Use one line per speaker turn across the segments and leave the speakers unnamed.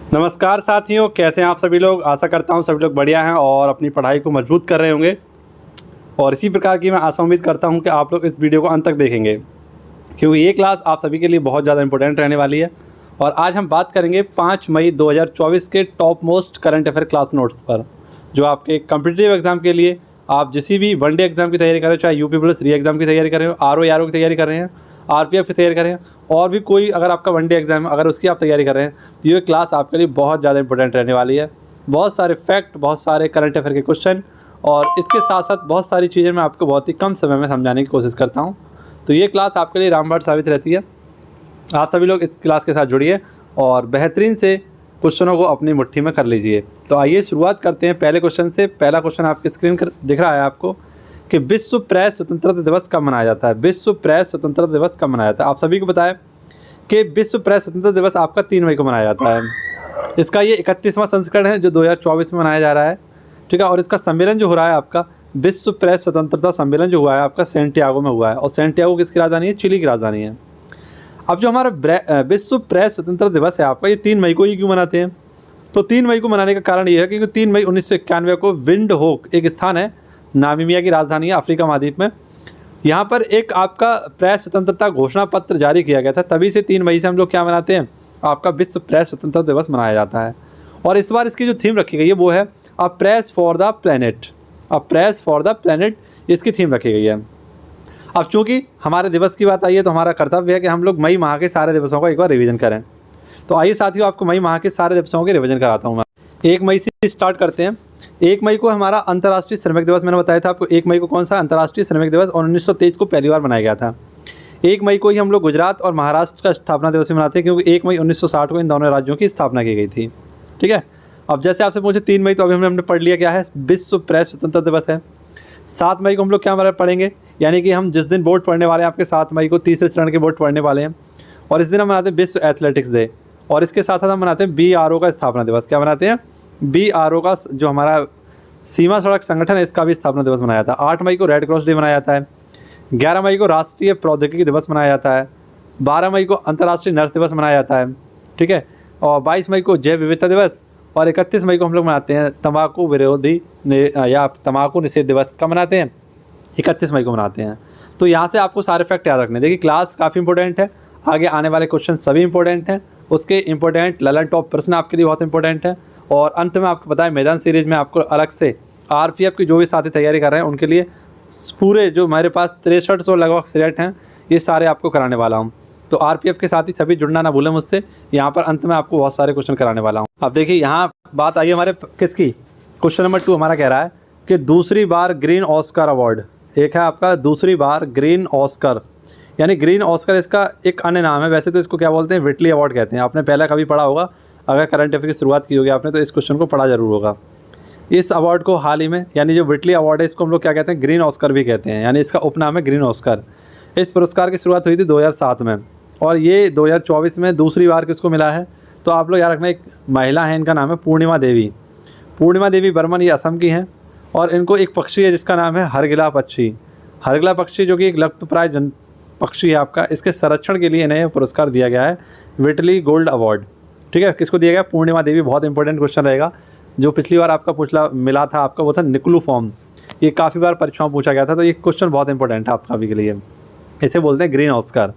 नमस्कार साथियों, कैसे हैं आप सभी लोग। आशा करता हूं सभी लोग बढ़िया हैं और अपनी पढ़ाई को मजबूत कर रहे होंगे। और इसी प्रकार की मैं आशा उम्मीद करता हूं कि आप लोग इस वीडियो को अंत तक देखेंगे, क्योंकि ये क्लास आप सभी के लिए बहुत ज़्यादा इंपॉर्टेंट रहने वाली है। और आज हम बात करेंगे 5 मई 2024 के top most current affair class notes पर, जो आपके कॉम्पिटिटिव एग्जाम के लिए, आप जिस भी वनडे एग्जाम की तैयारी कर रहे हो, चाहे यूपी पुलिस री एग्जाम की तैयारी कर रहे हो, आरओ की तैयारी कर रहे हैं, आरपीएफ की तैयारी कर रहे हैं, और भी कोई अगर आपका वनडे एग्जाम है, अगर उसकी आप तैयारी कर रहे हैं, तो ये क्लास आपके लिए बहुत ज़्यादा इंपॉर्टेंट रहने वाली है। बहुत सारे फैक्ट, बहुत सारे करंट अफेयर के क्वेश्चन, और इसके साथ साथ बहुत सारी चीज़ें मैं आपको बहुत ही कम समय में समझाने की कोशिश करता हूँ। तो ये क्लास आपके लिए रामबाण साबित रहती है। आप सभी लोग इस क्लास के साथ जुड़िए और बेहतरीन से क्वेश्चनों को अपनी मुट्ठी में कर लीजिए। तो आइए शुरुआत करते हैं पहले क्वेश्चन से। पहला क्वेश्चन आपकी स्क्रीन पर दिख रहा है आपको कि विश्व प्रेस स्वतंत्रता दिवस कब मनाया जाता है। विश्व प्रेस स्वतंत्रता दिवस कब मनाया जाता है। आप सभी को बताएं कि विश्व प्रेस स्वतंत्रता दिवस आपका 3 मई को मनाया जाता है। इसका ये 31वां संस्करण है जो 2024 में मनाया जा रहा है, ठीक है। और इसका सम्मेलन जो हो रहा है आपका, विश्व प्रेस स्वतंत्रता सम्मेलन जो हुआ है आपका सेंटियागो में हुआ है। और सेंटियागो किसकी राजधानी है? चिली की राजधानी है। अब जो हमारा विश्व प्रेस स्वतंत्रता दिवस है आपका, ये 3 मई को ही क्यों मनाते हैं? तो 3 मई को मनाने का कारण ये है क्योंकि 3 मई 1991 को विंड होक एक स्थान है, नामीबिया की राजधानी है, अफ्रीका महाद्वीप में। यहाँ पर एक आपका प्रेस स्वतंत्रता घोषणा पत्र जारी किया गया था, तभी से 3 मई से हम लोग क्या मनाते हैं, आपका विश्व प्रेस स्वतंत्रता दिवस मनाया जाता है। और इस बार इसकी जो थीम रखी गई है वो है a press for the planet. A press for the planet इसकी थीम रखी गई है। अब चूँकि हमारे दिवस की बात आई है तो हमारा कर्तव्य है कि हम लोग मई माह के सारे दिवसों का एक बार रिवीजन करें। तो आइए साथियों, आपको मई माह के सारे दिवसों के रिवीजन कराता हूँ मैं। 1 मई से स्टार्ट करते हैं। 1 मई को हमारा अंतर्राष्ट्रीय श्रमिक दिवस, मैंने बताया था आपको 1 मई को कौन सा अंतर्राष्ट्रीय श्रमिक दिवस, और 1923 को पहली बार मनाया गया था। 1 मई को ही हम लोग गुजरात और महाराष्ट्र का स्थापना दिवस भी मनाते हैं, क्योंकि 1 मई 1960 को इन दोनों राज्यों की स्थापना की गई थी, ठीक है। अब जैसे आपसे पूछे 3 मई, तो अभी हमने पढ़ लिया क्या है, विश्व प्रेस स्वतंत्रता दिवस है। 7 मई को हम लोग क्या पढ़ेंगे, यानी कि हम जिस दिन बोर्ड पढ़ने वाले हैं आपके 7 मई को, तीसरे चरण के बोर्ड पढ़ने वाले हैं। और इस दिन हम मनाते हैं विश्व एथलेटिक्स डे। और इसके साथ साथ हम मनाते हैं BRO का स्थापना दिवस। क्या मनाते हैं? BRO का, जो हमारा सीमा सड़क संगठन है, इसका भी स्थापना दिवस मनाया जाता है। 8 मई को रेड क्रॉस डे मनाया जाता है। 11 मई को राष्ट्रीय प्रौद्योगिकी दिवस मनाया जाता है। 12 मई को अंतर्राष्ट्रीय नर्स दिवस मनाया जाता है, ठीक है। और 22 मई को जैव विविधता दिवस। और 31 मई को हम लोग मनाते हैं तंबाकू विरोधी या तंबाकू निषेध दिवस। कब मनाते हैं? 31 मई को मनाते हैं। तो यहाँ से आपको सारे फैक्ट याद रखने। देखिए क्लास काफ़ी इंपॉर्टेंट है, आगे आने वाले क्वेश्चन सभी इंपॉर्टेंट हैं, उसके इंपॉर्टेंट ललन टॉप प्रश्न आपके लिए बहुत इंपॉर्टेंट है। और अंत में आपको पता है, मैदान सीरीज़ में आपको अलग से आरपीएफ की जो भी साथी तैयारी कर रहे हैं उनके लिए पूरे जो मेरे पास 6300 लगभग सिलेक्ट हैं, ये सारे आपको कराने वाला हूँ। तो आरपीएफ के साथ ही सभी जुड़ना ना भूलें मुझसे। यहाँ पर अंत में आपको बहुत सारे क्वेश्चन कराने वाला हूँ। अब देखिए यहाँ बात आई हमारे किसकी, क्वेश्चन नंबर 2 हमारा कह रहा है कि दूसरी बार ग्रीन ऑस्कर अवार्ड, एक है आपका दूसरी बार ग्रीन ऑस्कर, यानी ग्रीन ऑस्कर इसका एक अन्य नाम है। वैसे तो इसको क्या बोलते हैं, व्हिटली अवार्ड कहते हैं। आपने पहले कभी पढ़ा होगा, अगर करंट अफेयर की शुरुआत की होगी आपने तो इस क्वेश्चन को पढ़ा जरूर होगा। इस अवार्ड को हाल ही में, यानी जो व्हिटली अवार्ड है, इसको हम लोग क्या कहते हैं, ग्रीन ऑस्कर भी कहते हैं, यानी इसका उपनाम है ग्रीन ऑस्कर। इस पुरस्कार की शुरुआत हुई थी 2007 में, और ये 2024 में दूसरी बार किसको मिला है। तो आप लोग याद रखना, एक महिला है, इनका नाम है पूर्णिमा देवी। पूर्णिमा देवी बर्मन, ये असम की हैं। और इनको एक पक्षी है जिसका नाम है हरगिला पक्षी। हरगिला पक्षी जो कि एक लुप्तप्राय पक्षी है आपका, इसके संरक्षण के लिए इन्हें पुरस्कार दिया गया है, व्हिटली गोल्ड अवार्ड, ठीक है। किसको दिया गया? पूर्णिमा देवी। बहुत इंपॉर्टेंट क्वेश्चन रहेगा। जो पिछली बार आपका मिला था आपका, वो था निकलू फॉर्म। ये काफ़ी बार परीक्षाओं पूछा गया था, तो ये क्वेश्चन बहुत इंपॉर्टेंट है आप सभी के लिए। इसे बोलते हैं ग्रीन ऑस्कर,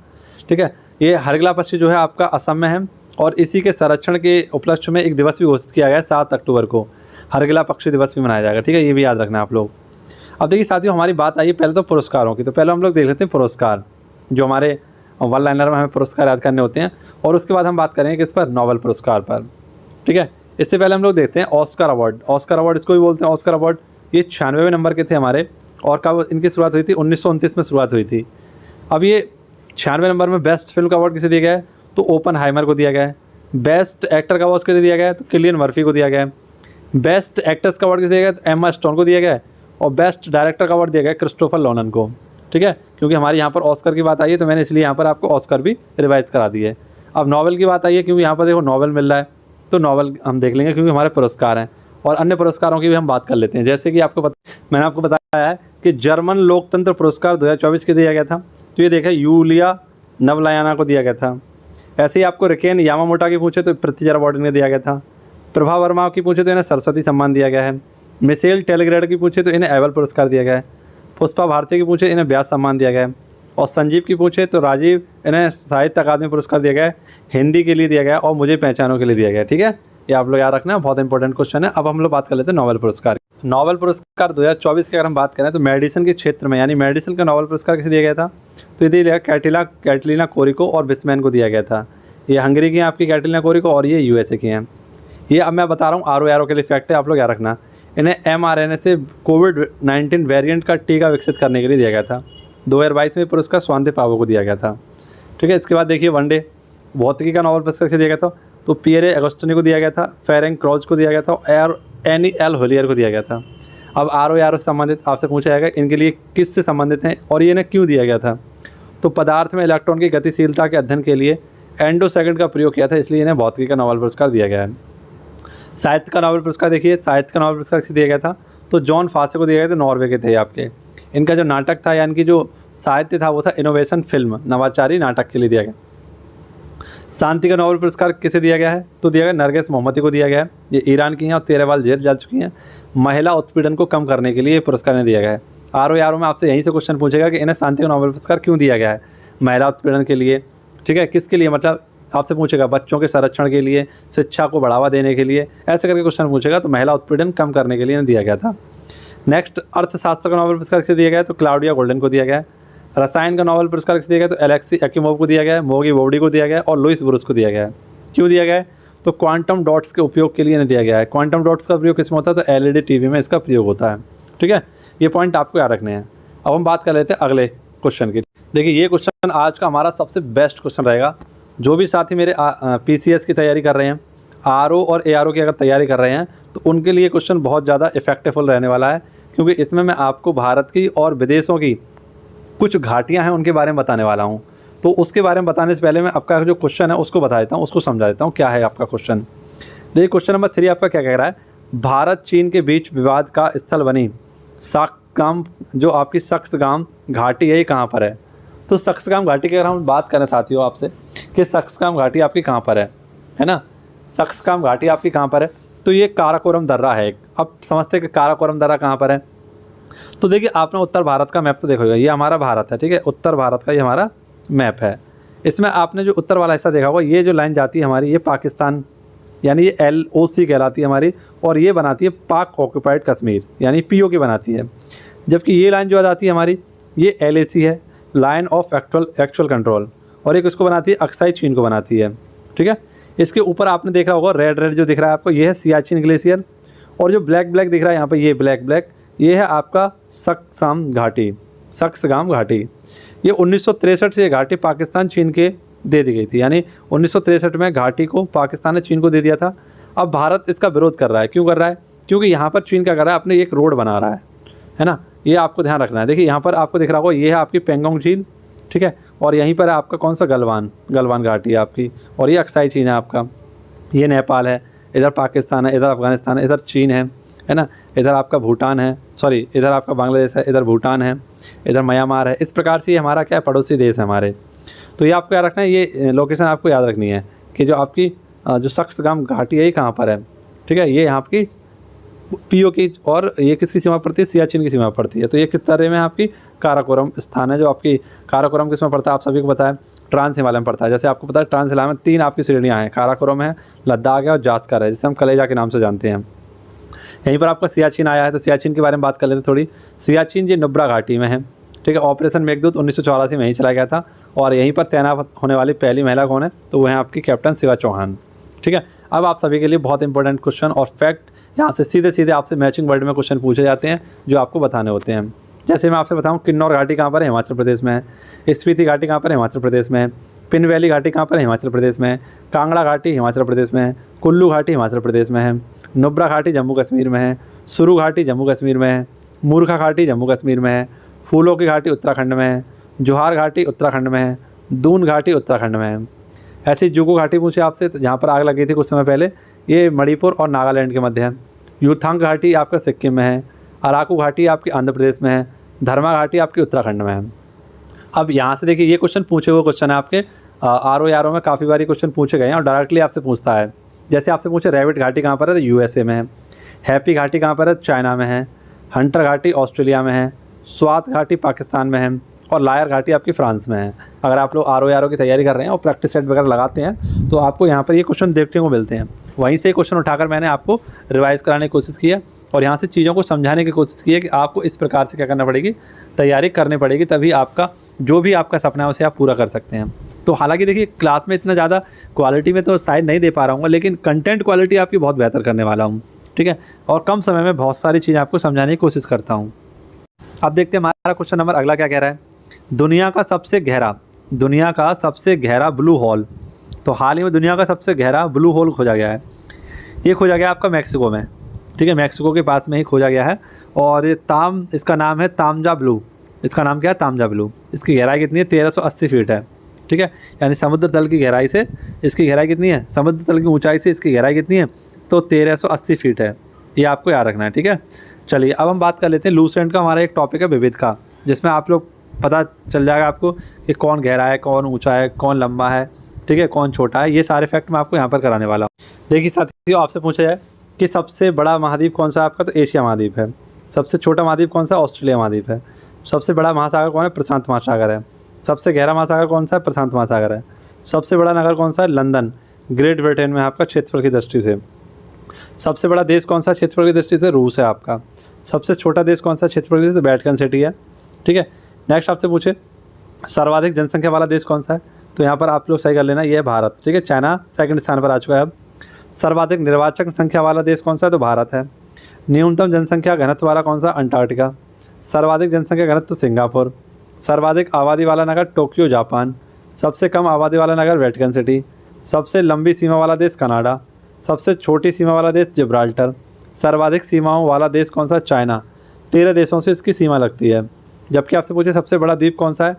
ठीक है। ये हरगिला पक्षी जो है आपका असम में है, और इसी के संरक्षण के उपलक्ष्य में एक दिवस भी घोषित किया गया है, 7 अक्टूबर को हरगिला पक्षी दिवस भी मनाया जाएगा, ठीक है। ये भी याद रखना आप लोग। अब देखिए साथियों, हमारी बात आई पहले तो पुरस्कारों की। तो पहले हम लोग देख लेते हैं पुरस्कार, जो हमारे वन लाइनर में हमें पुरस्कार याद करने होते हैं, और उसके बाद हम बात करेंगे किस पर, नोबेल पुरस्कार पर, ठीक है। इससे पहले हम लोग देखते हैं ऑस्कर अवार्ड। ऑस्कर अवार्ड इसको भी बोलते हैं ऑस्कर अवार्ड। ये 96वें नंबर के थे हमारे, और कब इनकी शुरुआत हुई थी? 1929 में शुरुआत हुई थी। अब ये 96वें नंबर में बेस्ट फिल्म का अवार्ड किसे दिया गया है? तो ओपनहाइमर को दिया गया है। बेस्ट एक्टर का अवार्ड किसे दिया गया है? तो किलियन मर्फी को दिया गया है। बेस्ट एक्ट्रेस का अवार्ड किसे दिया गया? तो एम्मा स्टोन को दिया गया है। और बेस्ट डायरेक्टर का अवार्ड दिया गया है क्रिस्टोफर नोलन को, ठीक है। क्योंकि हमारे यहाँ पर ऑस्कर की बात आई है, तो मैंने इसलिए यहाँ पर आपको ऑस्कर भी रिवाइज करा दी है। अब नोबेल की बात आई है, क्योंकि यहाँ पर देखो नोबेल मिल रहा है, तो नोबेल हम देख लेंगे क्योंकि हमारे पुरस्कार हैं। और अन्य पुरस्कारों की भी हम बात कर लेते हैं। जैसे कि मैंने आपको बताया है कि जर्मन लोकतंत्र पुरस्कार 2024 के दिया गया था। तो ये देखा, यूलिया नवलायाना को दिया गया था। ऐसे ही आपको रिकेन यामामोटा की पूछे तो पृथ्वीराज अवार्ड इन्हें दिया गया था। प्रभा वर्मा की पूछे तो इन्हें सरस्वती सम्मान दिया गया है। मिशेल टेलग्रेड की पूछे तो इन्हें एबल पुरस्कार दिया गया है। पुष्पा भारती की पूछे इन्हें व्यास सम्मान दिया गया है। और संजीव की पूछे तो राजीव इन्हें साहित्य अकादमी पुरस्कार दिया गया है, हिंदी के लिए दिया गया है और मुझे पहचानों के लिए दिया गया है। ठीक है, ये आप लोग याद रखना, बहुत इंपॉर्टेंट क्वेश्चन है। अब हम लोग बात कर लेते हैं नोबेल पुरस्कार। नोबेल पुरस्कार 2024 की अगर हम बात करें तो मेडिसिन के क्षेत्र में यानी मेडिसिन का नोबेल पुरस्कार किसे दिया गया था? तो ये दिया गया कैटलीना कोरिको और बिस्मैन को दिया गया था। ये हंगरी की हैं आपकी कैटलीना कोरिको और ये यूएसए की हैं। ये अब मैं बता रहा हूँ आर के लिए फैक्ट है, आप लोग याद रखना। इन्हें mRNA से कोविड-19 वेरिएंट का टीका विकसित करने के लिए दिया गया था। 2022 में पुरस्कार स्वांति पावो को दिया गया था। ठीक है, इसके बाद देखिए वनडे भौतिकी का नोबेल पुरस्कार किसे दिया गया था? तो पियरे अगस्टिनी को दिया गया था, फेरेंग क्राउच को दिया गया था और एनी एल होलियर को दिया गया था। अब आर से संबंधित आपसे पूछा जाएगा इनके लिए किससे संबंधित हैं और ये इन्हें क्यों दिया गया था? तो पदार्थ में इलेक्ट्रॉन की गतिशीलता के अध्ययन के लिए एंडोसेकेंड का प्रयोग किया था, इसलिए इन्हें भौतिकी का नोबेल पुरस्कार दिया गया है। साहित्य का नोबेल पुरस्कार देखिए, साहित्य का नोबेल पुरस्कार किसे दिया गया था? तो जॉन फासे को दिया गया था, नॉर्वे के थे आपके। इनका जो नाटक था यानी कि जो साहित्य था वो था इनोवेशन फिल्म, नवाचारी नाटक के लिए दिया गया। शांति का नोबेल पुरस्कार किसे दिया गया है? तो दिया गया नरगिस मोहम्मदी को दिया गया है। ये ईरान की हैं और 13 बार जेल जा चुकी हैं। महिला उत्पीड़न को कम करने के लिए पुरस्कार इन्हें दिया गया है। आर में आपसे यहीं से क्वेश्चन पूछेगा कि इन्हें शांति का नोबेल पुरस्कार क्यों दिया गया है? महिला उत्पीड़न के लिए, ठीक है, किसके लिए, मतलब आपसे पूछेगा बच्चों के संरक्षण के लिए, शिक्षा को बढ़ावा देने के लिए, ऐसे करके क्वेश्चन पूछेगा। तो महिला उत्पीड़न कम करने के लिए इन्हें दिया गया था। नेक्स्ट अर्थशास्त्र का नोबेल पुरस्कार किसे दिया गया है? तो क्लाउडिया गोल्डन को दिया गया है। रसायन का नोबेल पुरस्कार किसे दिया गया? तो एलेक्सी एक्यूमोव को दिया गया है, मोगी बोवडी को दिया गया है और लुइस ब्रूस को दिया गया है। क्यों दिया गया है? तो क्वांटम डॉट्स के उपयोग के लिए इन्हें दिया गया है। क्वांटम डॉट्स का प्रयोग किसमें होता है? तो एलईडी टीवी में इसका प्रयोग होता है। ठीक है, ये पॉइंट आपको याद रखने हैं। अब हम बात कर लेते हैं अगले क्वेश्चन की। देखिए ये क्वेश्चन आज का हमारा सबसे बेस्ट क्वेश्चन रहेगा। जो भी साथी मेरे PCS की तैयारी कर रहे हैं, RO और ARO की अगर तैयारी कर रहे हैं तो उनके लिए क्वेश्चन बहुत ज़्यादा इफेक्टिवफुल रहने वाला है, क्योंकि इसमें मैं आपको भारत की और विदेशों की कुछ घाटियां हैं उनके बारे में बताने वाला हूं। तो उसके बारे में बताने से पहले मैं आपका जो क्वेश्चन है उसको बता देता हूं, उसको समझा देता हूं क्या है आपका क्वेश्चन। देखिए क्वेश्चन नंबर 3 आपका क्या कह रहा है? भारत चीन के बीच विवाद का स्थल बनी सक्सगाम, जो आपकी सक्सगाम घाटी है, ये कहाँ पर है? तो सक्सगाम घाटी की अगर हम बात करें साथियों आपसे कि सक्सगाम घाटी आपकी कहाँ पर है ना, सक्सगाम घाटी आपकी कहाँ पर है? तो ये काराकोरम दर्रा है। अब समझते हैं कि काराकोरम दर्रा कहाँ पर है। तो देखिए आपने उत्तर भारत का मैप तो देखा होगा, ये हमारा भारत है, ठीक है, उत्तर भारत का ये हमारा मैप है। इसमें आपने जो उत्तर वाला हिस्सा देखा होगा, ये जो लाइन जाती है हमारी, ये पाकिस्तान यानी ये LOC कहलाती है हमारी, और ये बनाती है पाक ऑक्यूपाइड कश्मीर यानी POK बनाती है। जबकि ये लाइन जो आ जाती है हमारी, ये LAC है, लाइन ऑफ एक्चुअल कंट्रोल, और एक उसको बनाती है अक्साई चीन को बनाती है। ठीक है, इसके ऊपर आपने देखा होगा रेड जो दिख रहा है आपको, ये है सियाचिन ग्लेशियर, और जो ब्लैक दिख रहा है यहाँ पर, ये ब्लैक ये है आपका सक्सगाम घाटी। ये 1963 से ये घाटी पाकिस्तान चीन के दे दी गई थी, यानी 1963 में घाटी को पाकिस्तान ने चीन को दे दिया था। अब भारत इसका विरोध कर रहा है। क्यों कर रहा है? क्योंकि यहाँ पर चीन क्या कर रहा है, अपने एक रोड बना रहा है ना, ये आपको ध्यान रखना है। देखिए यहाँ पर आपको दिख रहा होगा, ये है आपकी पेंगोंग झील, ठीक है, और यहीं पर है आपका कौन सा गलवान घाटी है आपकी, और ये अक्साई चीन है आपका, ये नेपाल है, इधर पाकिस्तान है, इधर अफगानिस्तान है, इधर चीन है ना, इधर आपका भूटान है, सॉरी इधर आपका बांग्लादेश है, इधर भूटान है, इधर म्यांमार है। इस प्रकार से ये हमारा क्या है, पड़ोसी देश है हमारे। तो ये आपको याद रखना है, ये लोकेशन आपको याद रखनी है कि जो आपकी जो सक्सगाम घाटी है ये कहाँ पर है। ठीक है, ये यहाँ की POK और ये किसकी सीमा पड़ती है? सियाचिन की सीमा पड़ती है। तो ये किस तरह में आपकी काराकोरम स्थान है, जो आपकी काराकोरम किस में पड़ता है आप सभी को पता है, ट्रांस हिमालय में पड़ता है। जैसे आपको पता है ट्रांस हिमालय में 3 आपकी श्रेणियाँ हैं, काराकोरम है, लद्दाख है और जास्कर है, जिसे हम कलेजा के नाम से जानते हैं। यहीं पर आपका सियाचिन आया है, तो सियाचिन के बारे में बात कर लेते हैं थोड़ी। सियाचिन ये नुब्रा घाटी में है, ठीक है। ऑपरेशन मेघदूत 1984 में यहीं चला गया था, और यहीं पर तैनात होने वाली पहली महिला कौन है? तो वह है आपकी कैप्टन शिवा चौहान। ठीक है, अब आप सभी के लिए बहुत इंपॉर्टेंट क्वेश्चन और फैक्ट, यहाँ से सीधे आपसे मैचिंग वर्ड में क्वेश्चन पूछे जाते हैं जो आपको बताने होते हैं। जैसे मैं आपसे बताऊँ, किन्नौर घाटी कहाँ पर है? हिमाचल प्रदेश में है। स्पीति घाटी कहाँ पर है? हिमाचल प्रदेश में है। पिन वैली घाटी कहाँ पर है? हिमाचल प्रदेश में है। कांगड़ा घाटी हिमाचल प्रदेश में है। कुल्लू घाटी हिमाचल प्रदेश में है। नुब्रा घाटी जम्मू कश्मीर में है। सुरू घाटी जम्मू कश्मीर में है। मूर्खा घाटी जम्मू कश्मीर में है। फूलों की घाटी उत्तराखंड में है। जोहार घाटी उत्तराखंड में है। दून घाटी उत्तराखंड में है। ऐसी जुगू घाटी पूछे आपसे, तो जहाँ पर आग लगी थी कुछ समय पहले, ये मणिपुर और नागालैंड के मध्य है। यूथांग घाटी आपका सिक्किम में है। अराकू घाटी आपकी आंध्र प्रदेश में है। धर्मा घाटी आपकी उत्तराखंड में है। अब यहाँ से देखिए, ये क्वेश्चन पूछे हुए क्वेश्चन है आपके RO में काफ़ी बारी क्वेश्चन पूछे गए हैं और डायरेक्टली आपसे पूछता है। जैसे आपसे पूछे रैबिट घाटी कहाँ पर है, तो USA में है। हैप्पी घाटी कहाँ पर है, चाइना में है। हंटर घाटी ऑस्ट्रेलिया में है। स्वात घाटी पाकिस्तान में है। और लायर घाटी आपकी फ्रांस में है। अगर आप लोग RO की तैयारी कर रहे हैं और प्रैक्टिस सेट वगैरह लगाते हैं तो आपको यहाँ पर ये क्वेश्चन देखने को मिलते हैं। वहीं से क्वेश्चन उठाकर मैंने आपको रिवाइज़ कराने की कोशिश की है और यहाँ से चीज़ों को समझाने की कोशिश की है कि आपको इस प्रकार से क्या करना पड़ेगी, तैयारी करनी पड़ेगी, तभी आपका जो भी आपका सपना है उसे आप पूरा कर सकते हैं। तो हालांकि देखिए क्लास में इतना ज़्यादा क्वालिटी में तो शायद नहीं दे पा रहा हूँ, लेकिन कंटेंट क्वालिटी आपकी बहुत बेहतर करने वाला हूँ, ठीक है। और कम समय में बहुत सारी चीज़ें आपको समझाने की कोशिश करता हूँ। अब देखते हैं हमारा क्वेश्चन नंबर अगला क्या कह रहा है। दुनिया का सबसे गहरा ब्लू होल। तो हाल ही में दुनिया का सबसे गहरा ब्लू होल खोजा गया है। ये खोजा गया आपका मैक्सिको में, ठीक है। मैक्सिको के पास में ही खोजा गया है और ये इसका नाम है तामजा ब्लू। इसका नाम क्या है, तामजा ब्लू। इसकी गहराई कितनी है, 1380 फीट है, ठीक है। यानी समुद्र तल की गहराई से इसकी गहराई कितनी है, समुद्र तल की ऊंचाई से इसकी गहराई कितनी है, तो 1380 फीट है। ये आपको याद रखना है, ठीक है। चलिए अब हम बात कर लेते हैं लूसेंट का। हमारा एक टॉपिक है विविध का, जिसमें आप लोग पता चल जाएगा आपको कि कौन गहरा है, कौन ऊंचा है, कौन लंबा है, ठीक है, कौन छोटा है। ये सारे फैक्ट मैं आपको यहाँ पर कराने वाला हूँ। देखिए साथियों, आपसे पूछा जाए कि सबसे बड़ा महाद्वीप कौन सा है आपका, तो एशिया महाद्वीप है। सबसे छोटा महाद्वीप कौन सा है, ऑस्ट्रेलिया महाद्वीप है। सबसे बड़ा महासागर कौन है, प्रशांत महासागर है। सबसे गहरा महासागर कौन सा है, प्रशांत महासागर है। सबसे बड़ा नगर कौन सा है, लंदन, ग्रेट ब्रिटेन में आपका क्षेत्रफल की दृष्टि से। सबसे बड़ा देश कौन सा क्षेत्रफल की दृष्टि से, रूस है आपका। सबसे छोटा देश कौन सा क्षेत्रफल की दृष्टि से, वेटिकन सिटी है, ठीक है। नेक्स्ट आपसे पूछे सर्वाधिक जनसंख्या वाला देश कौन सा है, तो यहाँ पर आप लोग सही कर लेना, ये है भारत, ठीक है। चाइना सेकंड स्थान पर आ चुका है अब। सर्वाधिक निर्वाचक संख्या वाला देश कौन सा है, तो भारत है। न्यूनतम जनसंख्या घनत्व वाला कौन सा, अंटार्कटिका। सर्वाधिक जनसंख्या घनत्व सिंगापुर। सर्वाधिक आबादी वाला नगर टोक्यो जापान। सबसे कम आबादी वाला नगर वेटिकन सिटी। सबसे लंबी सीमा वाला देश कनाडा। सबसे छोटी सीमा वाला देश जिब्राल्टर। सर्वाधिक सीमाओं वाला देश कौन सा, चाइना। 13 देशों से इसकी सीमा लगती है। जबकि आपसे पूछे सबसे बड़ा द्वीप कौन सा है,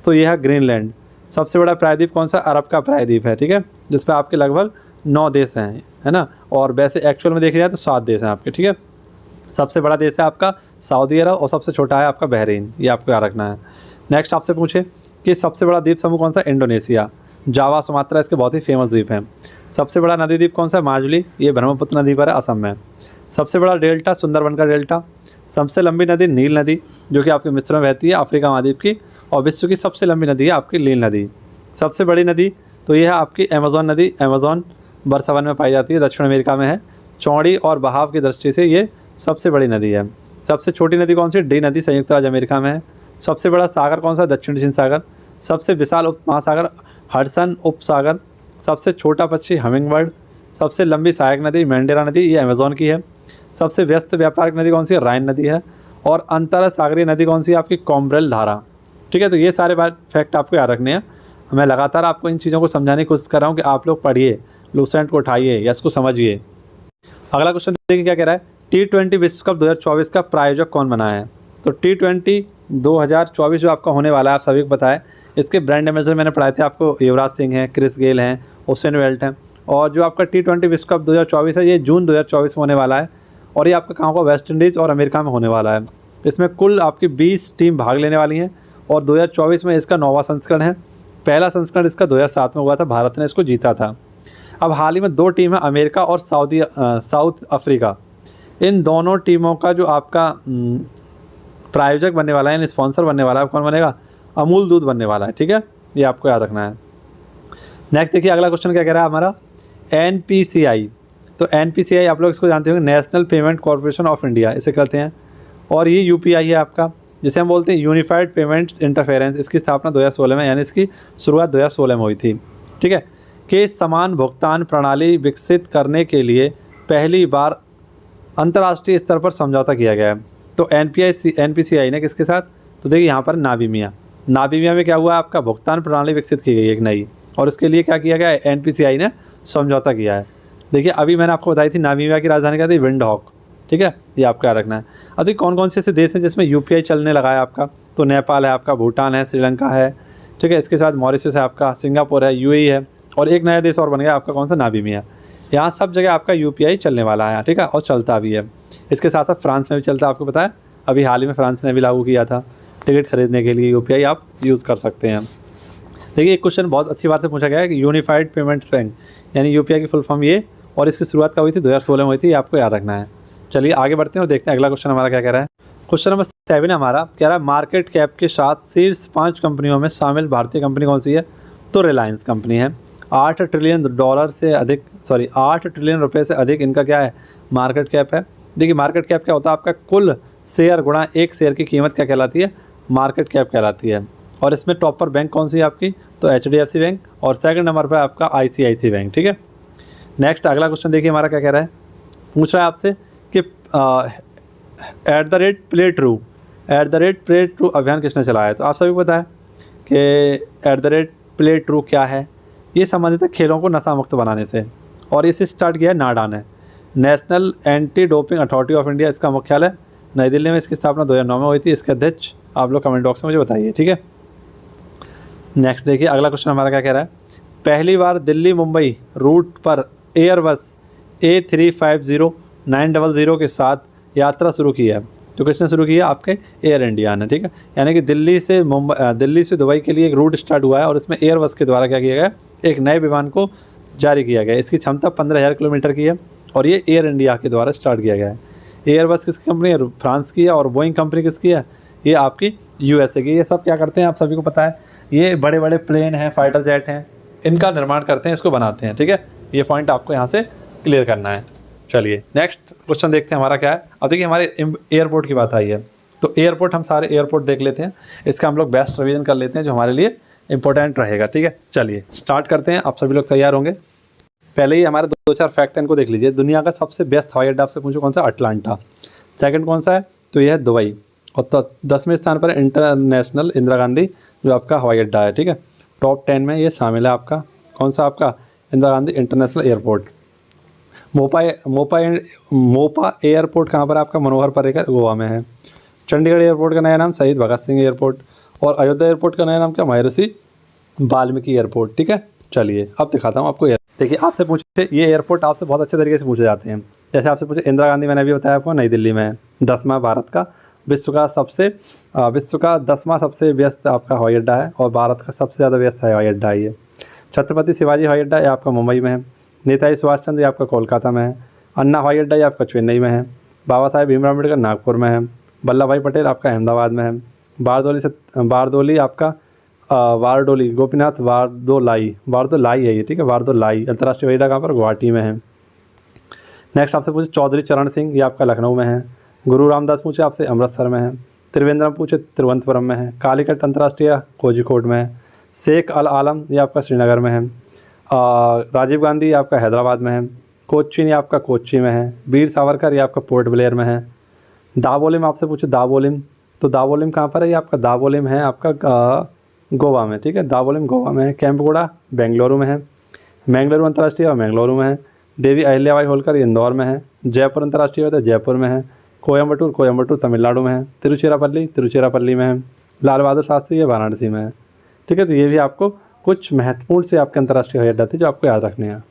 तो यह है ग्रीनलैंड। सबसे बड़ा प्रायद्वीप कौन सा, अरब का प्रायद्वीप है, ठीक है, जिस पर आपके लगभग 9 देश हैं, है ना। और वैसे एक्चुअल में देखा जाए तो 7 देश हैं आपके, ठीक है। सबसे बड़ा देश है आपका सऊदी अरब और सबसे छोटा है आपका बहरीन। ये आपको याद रखना है। नेक्स्ट आपसे पूछे कि सबसे बड़ा द्वीप समूह कौन सा, इंडोनेशिया। जावा सुमात्रा इसके बहुत ही फेमस द्वीप हैं। सबसे बड़ा नदी द्वीप कौन सा, माजुली, ये ब्रह्मपुत्र नदी पर है, असम में। सबसे बड़ा डेल्टा सुंदरबन का डेल्टा। सबसे लंबी नदी नील नदी, जो कि आपके मिस्र में बहती है, अफ्रीका महाद्वीप की, और विश्व की सबसे लंबी नदी है आपकी नील नदी। सबसे बड़ी नदी तो ये है आपकी अमेज़न नदी। अमेज़न वर्षावन में पाई जाती है, दक्षिण अमेरिका में है। चौड़ी और बहाव की दृष्टि से ये सबसे बड़ी नदी है। सबसे छोटी नदी कौन सी, डी नदी, संयुक्त राज्य अमेरिका में है। सबसे बड़ा सागर कौन सा, दक्षिण चीन सागर। सबसे विशाल उप महासागर हडसन उपसागर। सबसे छोटा पक्षी हमिंगबर्ड। सबसे लंबी सहायक नदी मैंडेरा नदी, ये अमेज़न की है। सबसे व्यस्त व्यापारिक नदी कौन सी है, राइन नदी है। और अंतर सागरीय नदी कौन सी है आपकी, कॉम्ब्रेल धारा, ठीक है। तो ये सारे फैक्ट आपको याद रखने हैं। मैं लगातार आपको इन चीज़ों को समझाने की कोशिश कर रहा हूँ कि आप लोग पढ़िए, लूसेंट को उठाइए या इसको समझिए। अगला क्वेश्चन देखिए क्या कह रहा है, T20 विश्व कप 2024 का प्रायोजक कौन बना है। तो T20 2024 जो आपका होने वाला है, आप सभी को पता है, इसके ब्रांड एम्बेसडर मैंने पढ़ाए थे आपको, युवराज सिंह हैं, क्रिस गेल हैं, उसेन बोल्ट हैं। और जो आपका T20 विश्व कप 2024 है, ये जून 2024 में होने वाला है और ये आपका कहाँ होगा, वेस्ट इंडीज़ और अमेरिका में होने वाला है। इसमें कुल आपकी 20 टीम भाग लेने वाली हैं और 2024 में इसका 9वां संस्करण है। पहला संस्करण इसका 2007 में हुआ था, भारत ने इसको जीता था। अब हाल ही में 2 टीम है, अमेरिका और साउथ अफ्रीका। इन दोनों टीमों का जो आपका प्रायोजक बनने वाला है, स्पॉन्सर बनने वाला है, कौन बनेगा, अमूल दूध बनने वाला है, ठीक है। ये आपको याद रखना है। नेक्स्ट देखिए अगला क्वेश्चन क्या कह रहा है हमारा, NPCI। तो NPCI आप लोग इसको जानते होंगे, national payment corporation of India इसे कहते हैं। और ये UPI है आपका, जिसे हम बोलते हैं यूनिफाइड पेमेंट्स इंटरफेरेंस। इसकी स्थापना 2016 में, यानी इसकी शुरुआत 2016 में हुई थी, ठीक है। कि समान भुगतान प्रणाली विकसित करने के लिए पहली बार अंतर्राष्ट्रीय स्तर पर समझौता किया गया है। तो NPCI ने किसके साथ, तो देखिए यहाँ पर नामीबिया में क्या हुआ, आपका भुगतान प्रणाली विकसित की गई एक नई, और उसके लिए क्या किया गया है, NPCI ने समझौता किया है। देखिए अभी मैंने आपको बताई थी नामीबिया की राजधानी क्या थी, विंडहॉक, ठीक है। ये आपका याद रखना है। अब देखिए कौन कौन से ऐसे देश हैं जिसमें UPI चलने लगा है आपका, तो नेपाल है आपका, भूटान है, श्रीलंका है, ठीक है। इसके साथ मॉरिशस है आपका, सिंगापुर है, UAE है, और एक नया देश और बन गया आपका, कौन सा, नामीबिया। यहाँ सब जगह आपका UPI चलने वाला है, ठीक है, और चलता भी है। इसके साथ साथ फ्रांस में भी चलता है, आपको पता है, अभी हाल ही में फ्रांस ने भी लागू किया था। टिकट खरीदने के लिए UPI आप यूज़ कर सकते हैं। देखिए एक क्वेश्चन बहुत अच्छी बात से पूछा गया है कि यूनिफाइड पेमेंट्स बैंक यानी यूपीआई की फुल फॉर्म ये, और इसकी शुरुआत कब हुई थी? 2016 में हुई थी, ये आपको याद रखना है। चलिए आगे बढ़ते हैं और देखते हैं अगला क्वेश्चन हमारा क्या कह रहा है। क्वेश्चन नंबर 7 हमारा कह रहा है मार्केट कैप के साथ शीर्ष 5 कंपनियों में शामिल भारतीय कंपनी कौन सी है? तो रिलायंस कंपनी है। 8 ट्रिलियन रुपये से अधिक इनका क्या है? मार्केट कैप है। देखिए मार्केट कैप क्या होता है? आपका कुल शेयर गुणा एक शेयर की कीमत क्या कहलाती है? मार्केट कैप कहलाती है। और इसमें टॉप पर बैंक कौन सी है आपकी? तो HDFC बैंक, और सेकंड नंबर पर आपका ICICI बैंक। ठीक है, नेक्स्ट अगला क्वेश्चन देखिए हमारा क्या कह रहा है। पूछ रहा है आपसे कि @प्ले ट्रू अभियान किसने चलाया है? तो आप सभी को पता है कि @प्ले ट्रू क्या है? ये संबंधित है खेलों को नशा मुक्त बनाने से, और इसे स्टार्ट किया है नाडा ने, national anti doping authority of India. इसका मुख्यालय नई दिल्ली में, इसकी स्थापना 2009 में हुई थी। इसके अध्यक्ष आप लोग कमेंट बॉक्स में मुझे बताइए। ठीक है, नेक्स्ट देखिए अगला क्वेश्चन हमारा क्या कह रहा है। पहली बार दिल्ली मुंबई रूट पर एयरबस A350-900 के साथ यात्रा शुरू की है। तो किसने शुरू की है? आपके एयर इंडिया ने। ठीक है, यानी कि दिल्ली से दुबई के लिए एक रूट स्टार्ट हुआ है, और इसमें एयरबस के द्वारा क्या किया गया? एक नए विमान को जारी किया गया। इसकी क्षमता 15,000 किलोमीटर की है, और ये एयर इंडिया के द्वारा स्टार्ट किया गया है। एयरबस किसकी कंपनी है? फ्रांस की है। और बोइंग कंपनी किसकी है? ये आपकी USA की। ये सब क्या करते हैं आप सभी को पता है, ये बड़े बड़े प्लेन हैं, फाइटर जेट हैं, इनका निर्माण करते हैं, इसको बनाते हैं। ठीक है, ये पॉइंट आपको यहाँ से क्लियर करना है। चलिए नेक्स्ट क्वेश्चन देखते हैं हमारा क्या है। अब देखिए हमारे एयरपोर्ट की बात आई है, तो एयरपोर्ट हम सारे एयरपोर्ट देख लेते हैं, इसका हम लोग बेस्ट रिवीजन कर लेते हैं जो हमारे लिए इंपॉर्टेंट रहेगा। ठीक है, चलिए स्टार्ट करते हैं। आप सभी लोग तैयार होंगे। पहले ही हमारे 2-4 फैक्ट इनको देख लीजिए। दुनिया का सबसे बेस्ट हवाई अड्डा आपसे पूछो कौन सा? अटलांटा। सेकंड कौन सा है? तो यह है दुबई। और 10वें स्थान पर इंटरनेशनल इंदिरा गांधी जो आपका हवाई अड्डा है। ठीक है, टॉप 10 में ये शामिल है आपका। कौन सा? आपका Indira Gandhi international airport. Mopa airport कहाँ पर? आपका मनोहर पर्रिकर गोवा में है। चंडीगढ़ एयरपोर्ट का नया नाम शहीद भगत सिंह एयरपोर्ट, और अयोध्या एयरपोर्ट का नया नाम क्या? महर्षि वाल्मीकि एयरपोर्ट। ठीक है, चलिए अब दिखाता हूँ आपको। देखिए आपसे पूछे ये एयरपोर्ट आपसे बहुत अच्छे तरीके से पूछे जाते हैं। जैसे आपसे पूछे इंदिरा गांधी, मैंने अभी बताया आपको, नई दिल्ली में है। 10वां भारत का विश्व का 10वां सबसे व्यस्त आपका हवाई अड्डा है, और भारत का सबसे ज़्यादा व्यस्त हवाई अड्डा है ये। छत्रपति शिवाजी हवाई अड्डा ये आपका मुंबई में है। नेताजी सुभाष चंद्र ये आपका कोलकाता में है। अन्ना हवाई अड्डा ये आपका चेन्नई में है। बाबा साहेब भीमराव अम्बेडकर नागपुर में है। वल्लभ भाई पटेल आपका अहमदाबाद में है। वारडोली गोपीनाथ वारदोलाई है ये। ठीक है, वारदोलाई अंतर्राष्ट्रीय हवाई अड्डा कहाँ पर? गुवाहाटी में है। नेक्स्ट आपसे पूछे चौधरी चरण सिंह ये आपका लखनऊ में है। गुरु रामदास पूछे आपसे अमृतसर में है। त्रिवेंद्रम पूछे तिरुवनंतपुरम में है। कालीकट अंतर्राष्ट्रीय कोझिकोड में है। शेख अल आलम ये आपका श्रीनगर में है। राजीव गांधी ये आपका हैदराबाद में है। कोच्चिन ये आपका कोच्चि में है। वीर सावरकर ये आपका पोर्ट ब्लेयर में है। दावोलिम आपसे पूछे दावोलिम, तो दावोलिम कहाँ पर है? ये आपका दावोलिम है आपका गोवा में। ठीक है, दावोलिम गोवा में है। कैंपगोड़ा बेंगलुरु में है। मैंगलुरु अंतर्राष्ट्रीय और मैंगलुरु में है। देवी अहिल्याबाई होलकर इंदौर में है। जयपुर अंतर्राष्ट्रीय तो जयपुर में है। कोयम्बटूर तमिलनाडु में है। तिरुचिरापल्ली में है। लाल बहादुर शास्त्री ये वाराणसी में है। ठीक है, तो ये भी आपको कुछ महत्वपूर्ण से आपके अंतर्राष्ट्रीय हवाई अड्डा थे जो आपको याद रखने हैं।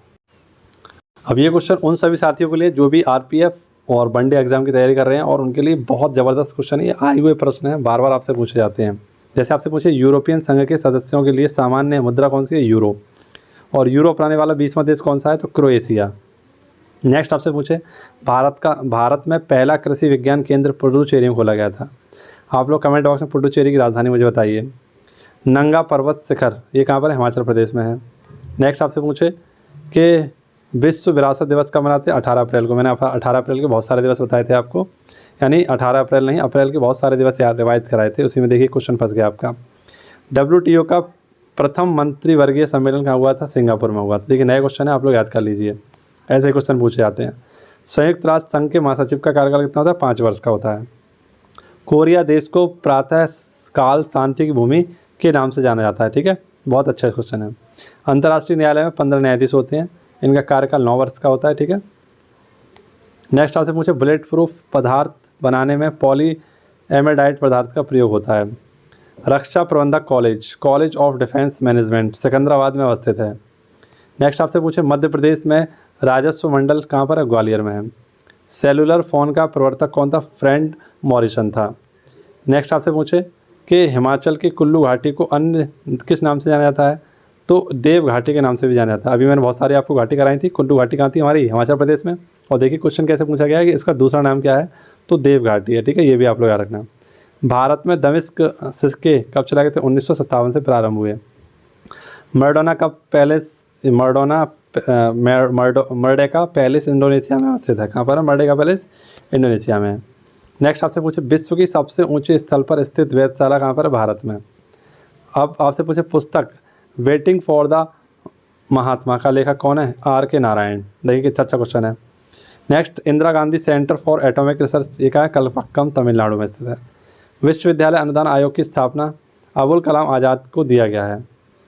अब ये क्वेश्चन उन सभी साथियों के लिए जो भी RPF और वनडे एग्जाम की तैयारी कर रहे हैं, और उनके लिए बहुत ज़बरदस्त क्वेश्चन है। ये आए हुए प्रश्न हैं, बार बार आपसे पूछे जाते हैं। जैसे आपसे पूछे यूरोपियन संघ के सदस्यों के लिए सामान्य मुद्रा कौन सी है? यूरो। और यूरो अपनाने वाला 20वां देश कौन सा है? तो क्रोएशिया। नेक्स्ट आपसे पूछे भारत में पहला कृषि विज्ञान केंद्र पुडुचेरी में खोला गया था। आप लोग कमेंट बॉक्स में पुडुचेरी की राजधानी मुझे बताइए। नंगा पर्वत शिखर ये कहाँ पर है? हिमाचल प्रदेश में है। नेक्स्ट आपसे पूछे कि विश्व विरासत दिवस कब मनाते हैं? 18 अप्रैल को। मैंने 18 अप्रैल के बहुत सारे दिवस बताए थे आपको, यानी 18 अप्रैल नहीं, अप्रैल के बहुत सारे दिवस यार रिवाइज कराए थे। उसी में देखिए क्वेश्चन फंस गया आपका। WTO का प्रथम मंत्रिवर्गीय सम्मेलन कहाँ हुआ था? सिंगापुर में हुआ था। देखिए नए क्वेश्चन है, आप लोग याद कर लीजिए, ऐसे क्वेश्चन पूछे जाते हैं। संयुक्त राष्ट्र संघ के महासचिव का कार्यकाल कितना होता है? 5 वर्ष का होता है। कोरिया देश को प्रातः काल शांति की भूमि के नाम से जाना जाता है। ठीक है, बहुत अच्छा क्वेश्चन है। अंतर्राष्ट्रीय न्यायालय में 15 न्यायाधीश होते हैं, इनका कार्यकाल 9 वर्ष का होता है। ठीक है, नेक्स्ट आपसे पूछे बुलेट प्रूफ पदार्थ बनाने में पॉलीएमाइड पदार्थ का प्रयोग होता है। रक्षा प्रबंधक college of defence management Secunderabad में अवस्थित है। नेक्स्ट आपसे पूछे मध्य प्रदेश में राजस्व मंडल कहाँ पर है? ग्वालियर में है। सेलुलर फ़ोन का प्रवर्तक कौन था? फ्रेंड मॉरिसन था। नेक्स्ट आपसे पूछे कि हिमाचल की कुल्लू घाटी को अन्य किस नाम से जाना जाता है? तो देव घाटी के नाम से भी जाना जाता है। अभी मैंने बहुत सारी आपको घाटी कराई थी। कुल्लू घाटी कहाँ थी? हमारी हिमाचल प्रदेश में। और देखिए क्वेश्चन कैसे पूछा गया है कि इसका दूसरा नाम क्या है? तो देव घाटी है। ठीक है, ये भी आप लोग याद रखना। भारत में दमिश्क सिक्के कब चलाए गए थे? 1957 से प्रारंभ हुए। मर्डोना का पैलेस मर्डेका पैलेस इंडोनेशिया में स्थित है। कहाँ पर है मर्डेका पैलेस? इंडोनेशिया में। नेक्स्ट आपसे पूछे विश्व की सबसे ऊंचे स्थल पर स्थित वेधशाला कहाँ पर है? भारत में। अब आपसे पूछे पुस्तक वेटिंग फॉर द महात्मा का लेखक कौन है? R.K. नारायण। देखिए कितना अच्छा क्वेश्चन है। Next Indira Gandhi centre for atomic research ये क्या है? कलपक्कम तमिलनाडु में स्थित है। विश्वविद्यालय अनुदान आयोग की स्थापना अबुल कलाम आज़ाद को दिया गया है।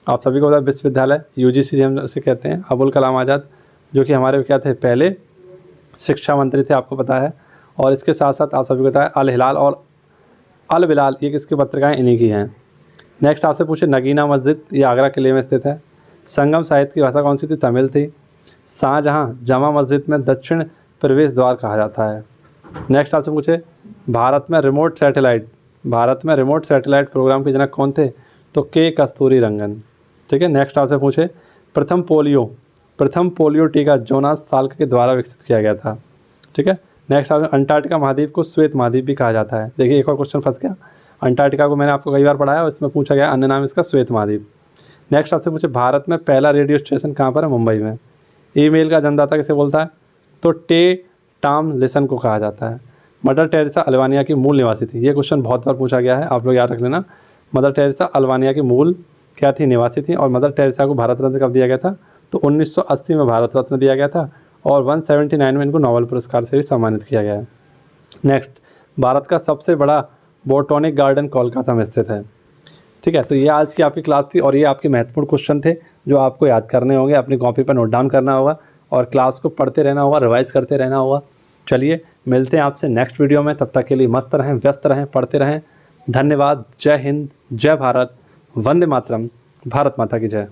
आप सभी को पता है विश्वविद्यालय UGC हम उसे कहते हैं। अबुल कलाम आज़ाद जो कि हमारे क्या थे? पहले शिक्षा मंत्री थे, आपको पता है। और इसके साथ साथ आप सभी को पता है अल हिलाल और अल बिलाल ये किसकी पत्रिकाएँ? इन्हीं की हैं। नेक्स्ट आपसे पूछे नगीना मस्जिद ये आगरा किले में स्थित है। संगम साहित्य की भाषा कौन सी थी? तमिल थी। शाहजहाँ जामा मस्जिद में दक्षिण प्रवेश द्वार कहा जाता है। नेक्स्ट आपसे पूछे भारत में रिमोट सैटेलाइट प्रोग्राम के जनक कौन थे? तो K. कस्तूरी रंगन। ठीक है। नेक्स्ट आपसे पूछे प्रथम पोलियो टीका जोनास साल्क के द्वारा विकसित किया गया था। ठीक है। नेक्स्ट आपसे अंटार्कटिका महाद्वीप को श्वेत महाद्वीप भी कहा जाता है। देखिए एक और क्वेश्चन फंस गया। अंटार्कटिका को मैंने आपको कई बार पढ़ाया और इसमें पूछा गया अन्य नाम इसका श्वेत महाद्वीप। नेक्स्ट आपसे पूछे भारत में पहला रेडियो स्टेशन कहाँ पर है? मुंबई में। ईमेल का जन्मदाता किसे बोलता है? तो टॉम लिसन को कहा जाता है। मदर टेरेसा अल्बानिया की मूल निवासी थी। ये क्वेश्चन बहुत बार पूछा गया है, आप लोग याद रख लेना। मदर टेरेसा अल्बानिया की मूल क्या थी? निवासी थी। और मदर टेरेसा को भारत रत्न कब दिया गया था? तो 1980 में भारत रत्न दिया गया था और 179 में इनको नोबेल पुरस्कार से भी सम्मानित किया गया है। नेक्स्ट भारत का सबसे बड़ा बोटॉनिक गार्डन कोलकाता में स्थित है। ठीक है। तो ये आज की आपकी क्लास थी और ये आपके महत्वपूर्ण क्वेश्चन थे जो आपको याद करने होंगे, अपनी कॉपी पर नोट डाउन करना होगा और क्लास को पढ़ते रहना होगा, रिवाइज करते रहना होगा। चलिए मिलते हैं आपसे नेक्स्ट वीडियो में। तब तक के लिए मस्त रहें, व्यस्त रहें, पढ़ते रहें। धन्यवाद। जय हिंद, जय भारत, वंदे मातरम, भारत माता की जय।